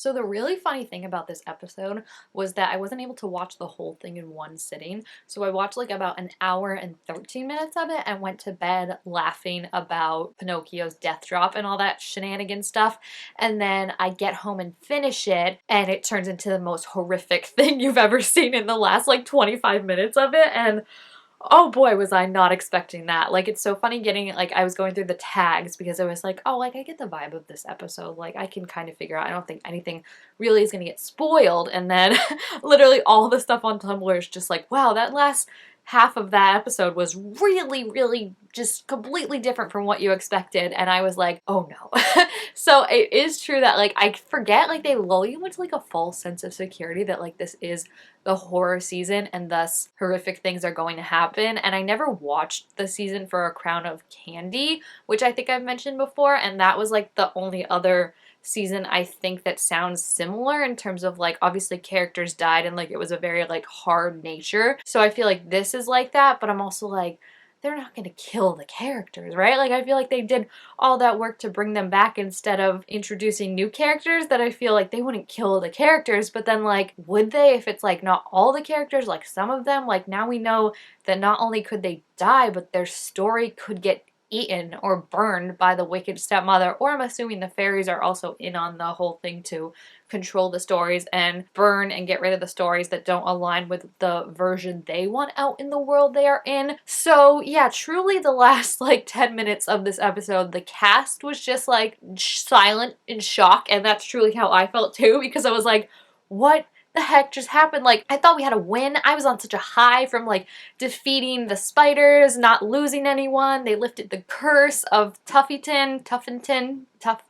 So the really funny thing about this episode was that I wasn't able to watch the whole thing in one sitting. So I watched like about an hour and 13 minutes of it and went to bed laughing about Pinocchio's death drop and all that shenanigan stuff. And then I get home and finish it and it turns into the most horrific thing you've ever seen in the last like 25 minutes of it. And oh boy, was I not expecting that. Like, it's so funny getting, like, I was going through the tags because I was like, oh, like, I get the vibe of this episode. Like, I can kind of figure out, I don't think anything really is going to get spoiled. And then literally all the stuff on Tumblr is just like, wow, that last half of that episode was really, really just completely different from what you expected. And I was like, oh no. So it is true that, like, I forget, like, they lull you into, like, a false sense of security that, like, this is the horror season and thus horrific things are going to happen. And I never watched the season for A Crown of Candy, which I think I've mentioned before, and that was like the only other season I think that sounds similar in terms of like obviously characters died and like it was a very like hard nature. So I feel like this is like that, but I'm also like they're not going to kill the characters, right? Like I feel like they did all that work to bring them back instead of introducing new characters that I feel like they wouldn't kill the characters, but then like would they if it's like not all the characters, like some of them, like now we know that not only could they die, but their story could get eaten or burned by the wicked stepmother, or I'm assuming the fairies are also in on the whole thing to control the stories and burn and get rid of the stories that don't align with the version they want out in the world they are in. So yeah, truly the last like 10 minutes of this episode, the cast was just like silent in shock, and that's truly how I felt too, because I was like, what the heck just happened? Like, I thought we had a win. I was on such a high from like defeating the spiders, not losing anyone. They lifted the curse of Tuffington, Tough.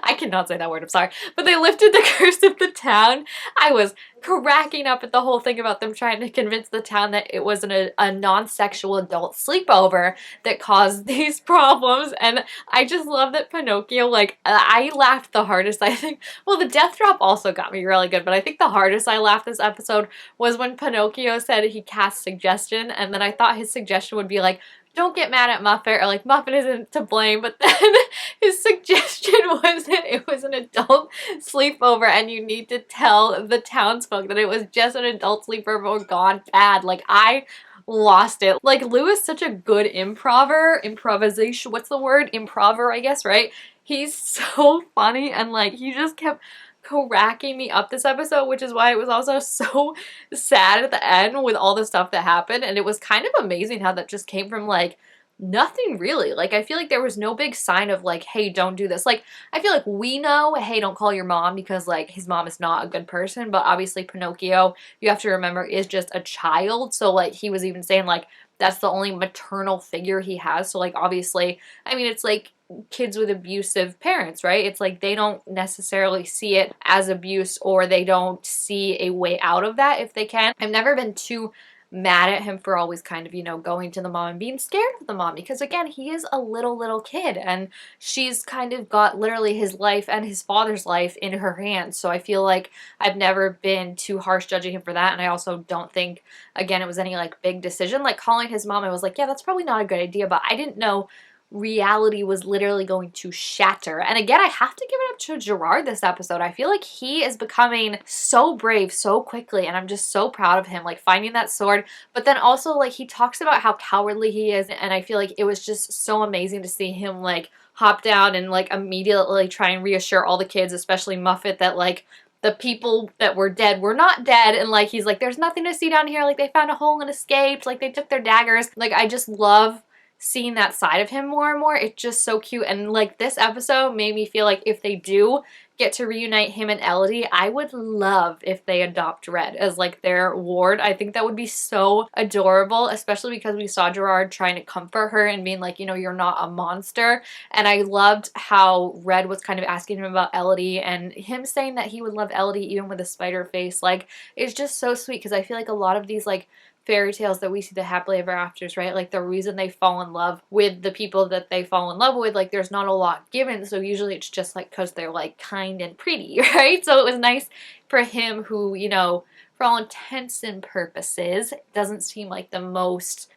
I cannot say that word, I'm sorry. But they lifted the curse of the town. I was cracking up at the whole thing about them trying to convince the town that it was a non-sexual adult sleepover that caused these problems. And I just love that Pinocchio, like, I laughed the hardest, I think. Well, the death drop also got me really good, but I think the hardest I laughed this episode was when Pinocchio said he cast suggestion, and then I thought his suggestion would be like, don't get mad at Muffet, or like Muffet isn't to blame, but then his suggestion was that it was an adult sleepover and you need to tell the townsfolk that it was just an adult sleepover gone bad. Like, I lost it. Like, Lou is such a good improvisation, what's the word? Improver, I guess, right? He's so funny and like he just kept cracking me up this episode, which is why it was also so sad at the end with all the stuff that happened. And it was kind of amazing how that just came from like nothing really. Like I feel like there was no big sign of like, hey, don't do this. Like I feel like we know, hey, don't call your mom because like his mom is not a good person, but obviously Pinocchio, you have to remember, is just a child. So like he was even saying like that's the only maternal figure he has. So like obviously, I mean, it's like kids with abusive parents, right? It's like they don't necessarily see it as abuse, or they don't see a way out of that if they can. I've never been too mad at him for always kind of, you know, going to the mom and being scared of the mom, because again, he is a little kid and she's kind of got literally his life and his father's life in her hands. So I feel like I've never been too harsh judging him for that. And I also don't think, again, it was any like big decision. Like calling his mom, I was like, yeah, that's probably not a good idea, but I didn't know reality was literally going to shatter. And again, I have to give it up to Gerard this episode. I feel like he is becoming so brave so quickly, and I'm just so proud of him, like finding that sword. But then also, like, he talks about how cowardly he is, and I feel like it was just so amazing to see him like hop down and like immediately try and reassure all the kids, especially Muffet, that like the people that were dead were not dead. And like he's like, there's nothing to see down here, like they found a hole and escaped, like they took their daggers. Like I just love seeing that side of him more and more. It's just so cute. And like this episode made me feel like if they do get to reunite him and Elodie, I would love if they adopt Red as like their ward. I think that would be so adorable, especially because we saw Gerard trying to comfort her and being like, you know, you're not a monster. And I loved how Red was kind of asking him about Elodie, and him saying that he would love Elodie even with a spider face. Like, it's just so sweet, because I feel like a lot of these like fairy tales that we see, the happily ever afters, right? Like the reason they fall in love with the people that they fall in love with, like there's not a lot given. So usually it's just like because they're like kind and pretty, right? So it was nice for him who, you know, for all intents and purposes, doesn't seem like the most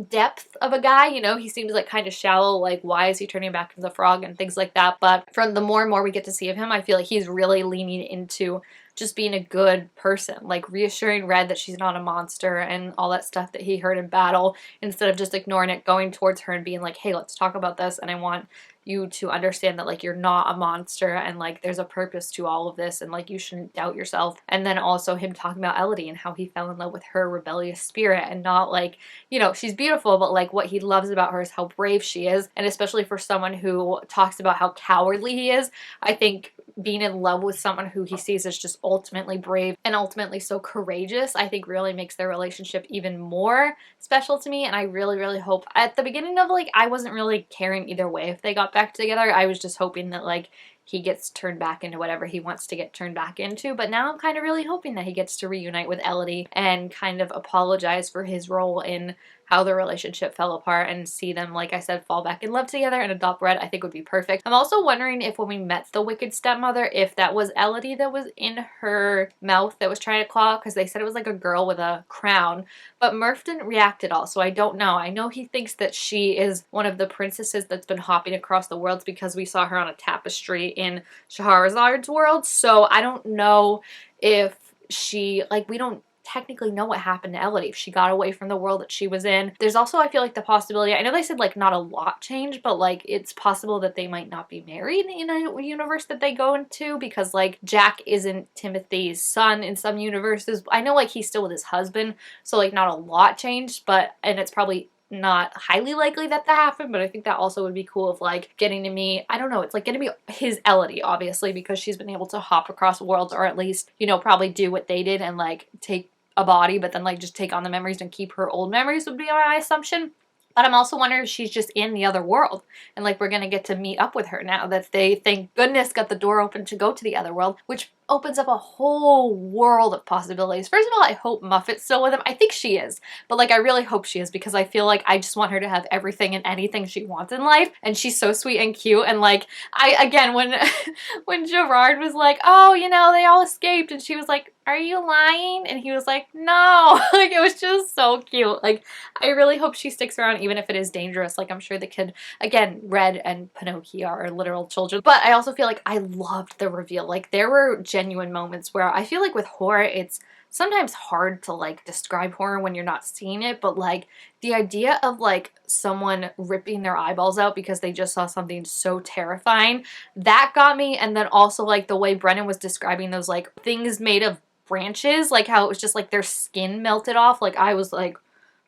depth of a guy, you know. He seems like kind of shallow, like why is he turning back into the frog and things like that. But from the more and more we get to see of him, I feel like he's really leaning into just being a good person, like reassuring Red that she's not a monster and all that stuff that he heard in battle, instead of just ignoring it, going towards her and being like, hey, let's talk about this, and I want you to understand that like you're not a monster and like there's a purpose to all of this and like you shouldn't doubt yourself. And then also him talking about Elodie and how he fell in love with her rebellious spirit, and not like, you know, she's beautiful, but like what he loves about her is how brave she is. And especially for someone who talks about how cowardly he is, I think being in love with someone who he sees as just ultimately brave and ultimately so courageous, I think really makes their relationship even more special to me. And I really, really hope, at the beginning of like, I wasn't really caring either way if they got back together. I was just hoping that like he gets turned back into whatever he wants to get turned back into. But now I'm kind of really hoping that he gets to reunite with Elodie and kind of apologize for his role in how the relationship fell apart, and see them, like I said, fall back in love together and adopt Red. I think would be perfect. I'm also wondering if when we met the wicked stepmother, if that was Elodie that was in her mouth that was trying to claw, because they said it was like a girl with a crown, but Murph didn't react at all, so I don't know. I know he thinks that she is one of the princesses that's been hopping across the worlds because we saw her on a tapestry in Shahrazad's world, so I don't know if she, like, we don't technically know what happened to Elodie, if she got away from the world that she was in. There's also, I feel like, the possibility, I know they said like not a lot changed, but like it's possible that they might not be married in a universe that they go into, because like Jack isn't Timothy's son in some universes. I know like he's still with his husband, so like not a lot changed, but, and it's probably not highly likely that happened, but I think that also would be cool of like getting to meet, I don't know, it's like getting to meet his Elodie, obviously, because she's been able to hop across worlds, or at least, you know, probably do what they did and like take a body, but then like just take on the memories and keep her old memories would be my assumption. But I'm also wondering if she's just in the other world and like we're gonna get to meet up with her now that they, thank goodness, got the door open to go to the other world, which opens up a whole world of possibilities. First of all, I hope Muffet's still with him. I think she is, but like I really hope she is, because I feel like I just want her to have everything and anything she wants in life, and she's so sweet and cute. And like again, when when Gerard was like, oh, you know, they all escaped, and she was like, are you lying? And he was like, no. Like it was just so cute. Like I really hope she sticks around, even if it is dangerous. Like I'm sure the kid, again, Red and Pinocchio are literal children, but I also feel like I loved the reveal. Like there were genuine moments where I feel like with horror, it's sometimes hard to like describe horror when you're not seeing it, but like the idea of like someone ripping their eyeballs out because they just saw something so terrifying, that got me. And then also like the way Brennan was describing those like things made of branches, like how it was just like their skin melted off, like I was like,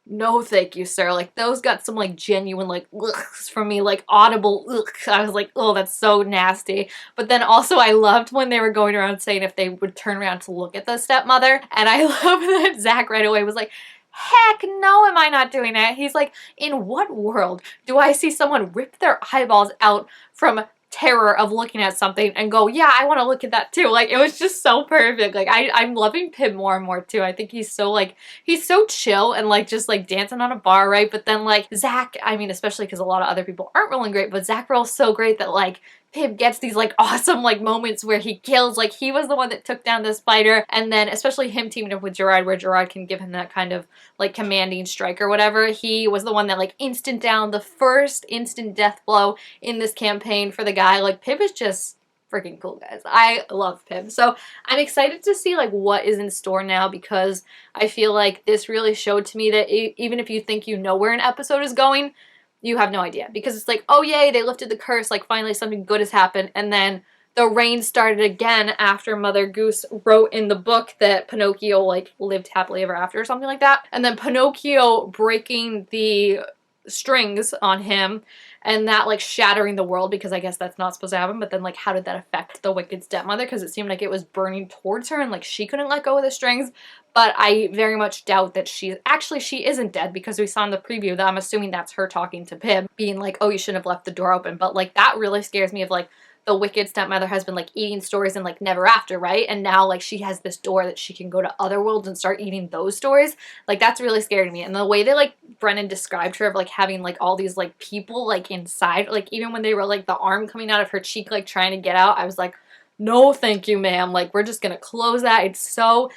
no thank you, sir. Like those got some like genuine like ugh from me, like audible ugh. I was like, oh, that's so nasty. But then also I loved when they were going around saying if they would turn around to look at the stepmother, and I love that Zach right away was like, heck no, am I not doing that? He's like, in what world do I see someone rip their eyeballs out from terror of looking at something and go, yeah, I want to look at that too. Like it was just so perfect. Like I'm loving Pip more and more too. I think he's so like, he's so chill and like just like dancing on a bar, right? But then like Zach, I mean, especially because a lot of other people aren't rolling great, but Zach rolls so great that like Pip gets these like awesome like moments where he kills, like he was the one that took down the spider, and then especially him teaming up with Gerard, where Gerard can give him that kind of like commanding strike or whatever. He was the one that like instant down the first instant death blow in this campaign for the guy. Like Pip is just freaking cool, guys. I love Pip. So I'm excited to see like what is in store now, because I feel like this really showed to me that even if you think you know where an episode is going, you have no idea, because it's like, oh yay, they lifted the curse, like finally something good has happened, and then the rain started again after Mother Goose wrote in the book that Pinocchio like lived happily ever after or something like that, and then Pinocchio breaking the strings on him and that like shattering the world, because I guess that's not supposed to happen. But then like how did that affect the wicked stepmother, because it seemed like it was burning towards her and like she couldn't let go of the strings. But I very much doubt that she isn't dead, because we saw in the preview that I'm assuming that's her talking to Pip, being like, oh, you shouldn't have left the door open. But like that really scares me of like the wicked stepmother has been like eating stories in like Neverafter, right? And now like she has this door that she can go to other worlds and start eating those stories. Like that's really scary to me. And the way that like Brennan described her of like having like all these like people like inside, like even when they were like the arm coming out of her cheek like trying to get out, I was like, no thank you, ma'am. Like we're just gonna close that. It's so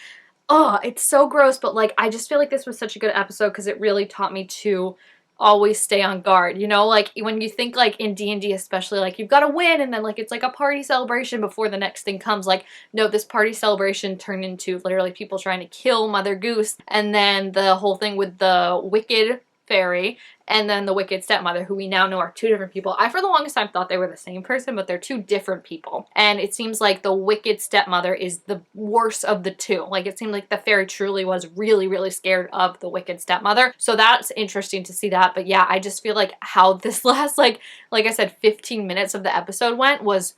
oh, it's so gross, but like I just feel like this was such a good episode because it really taught me to always stay on guard, you know, like when you think like in D&D especially, like you've got to win and then like it's like a party celebration before the next thing comes. Like no, this party celebration turned into literally people trying to kill Mother Goose, and then the whole thing with the wicked fairy and then the wicked stepmother, who we now know are two different people. I for the longest time thought they were the same person, but they're two different people. And it seems like the wicked stepmother is the worst of the two. Like it seemed like the fairy truly was really, really scared of the wicked stepmother. So that's interesting to see that. But yeah, I just feel like how this last like I said, 15 minutes of the episode went was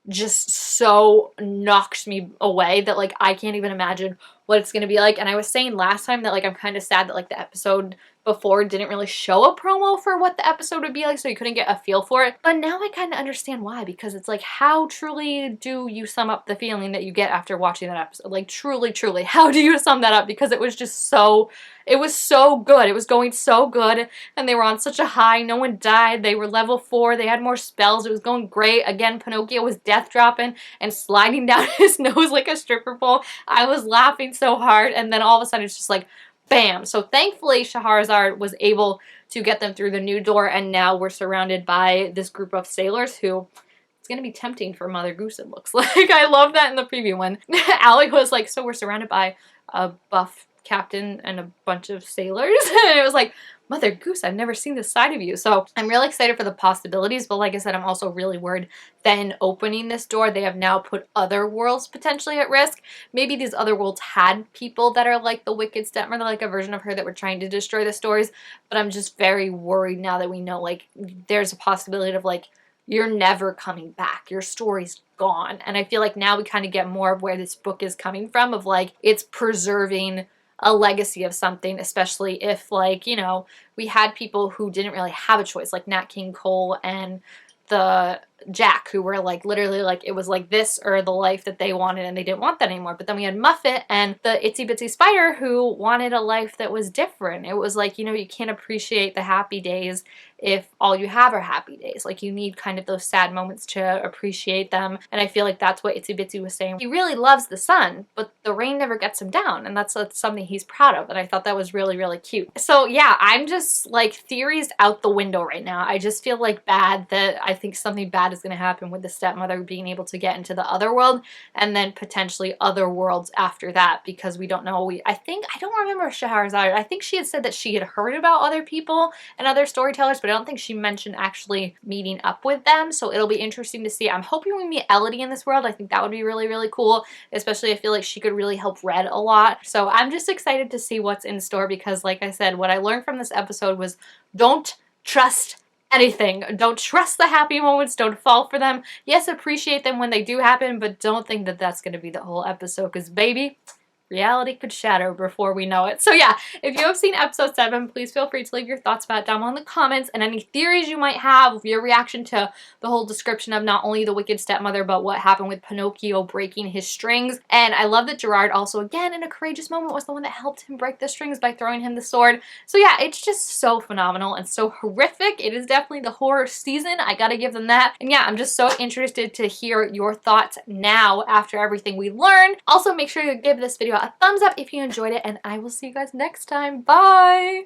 just so knocked me away that like I can't even imagine what it's gonna be like. And I was saying last time that like I'm kind of sad that like the episode before didn't really show a promo for what the episode would be like, so you couldn't get a feel for it. But now I kind of understand why, because it's like, how truly do you sum up the feeling that you get after watching that episode? Like truly, truly, how do you sum that up? Because it was just so, it was so good. It was going so good, and they were on such a high. No one died. They were level 4. They had more spells. It was going great. Again, Pinocchio was death dropping and sliding down his nose like a stripper pole. I was laughing so hard, and then all of a sudden it's just like, bam. So thankfully Shahrazad was able to get them through the new door, and now we're surrounded by this group of sailors who, it's gonna be tempting for Mother Goose, it looks like. I love that in the preview when Allie was like, so we're surrounded by a buff captain and a bunch of sailors. And it was like, Mother Goose, I've never seen this side of you. So I'm really excited for the possibilities, but like I said, I'm also really worried that in opening this door, they have now put other worlds potentially at risk. Maybe these other worlds had people that are like the wicked stepmother, like a version of her that were trying to destroy the stories, but I'm just very worried now that we know like there's a possibility of like, you're never coming back. Your story's gone. And I feel like now we kind of get more of where this book is coming from, of like, it's preserving a legacy of something, especially if like, you know, we had people who didn't really have a choice, like Nat King Cole and the Jack, who were like literally like it was like this or the life that they wanted, and they didn't want that anymore. But then we had Muffet and the Itsy Bitsy Spider, who wanted a life that was different. It was like, you know, you can't appreciate the happy days if all you have are happy days. Like you need kind of those sad moments to appreciate them. And I feel like that's what Itsy Bitsy was saying. He really loves the sun, but the rain never gets him down, and that's something he's proud of. And I thought that was really, really cute. So yeah, I'm just like, theories out the window right now. I just feel like bad that I think something bad is going to happen with the stepmother being able to get into the other world, and then potentially other worlds after that, because we don't know. I don't remember Shahrazad. I think she had said that she had heard about other people and other storytellers, but I don't think she mentioned actually meeting up with them. So it'll be interesting to see. I'm hoping we meet Elodie in this world. I think that would be really, really cool, especially I feel like she could really help Red a lot. So I'm just excited to see what's in store, because like I said, what I learned from this episode was don't trust anything. Don't trust the happy moments. Don't fall for them. Yes, appreciate them when they do happen, but don't think that that's going to be the whole episode, because baby, reality could shatter before we know it. So yeah, if you have seen episode 7, please feel free to leave your thoughts about it down below in the comments, and any theories you might have, your reaction to the whole description of not only the wicked stepmother, but what happened with Pinocchio breaking his strings. And I love that Gerard also, again, in a courageous moment, was the one that helped him break the strings by throwing him the sword. So yeah, it's just so phenomenal and so horrific. It is definitely the horror season. I gotta give them that. And yeah, I'm just so interested to hear your thoughts now after everything we learned. Also, make sure you give this video a thumbs up if you enjoyed it, and I will see you guys next time. Bye!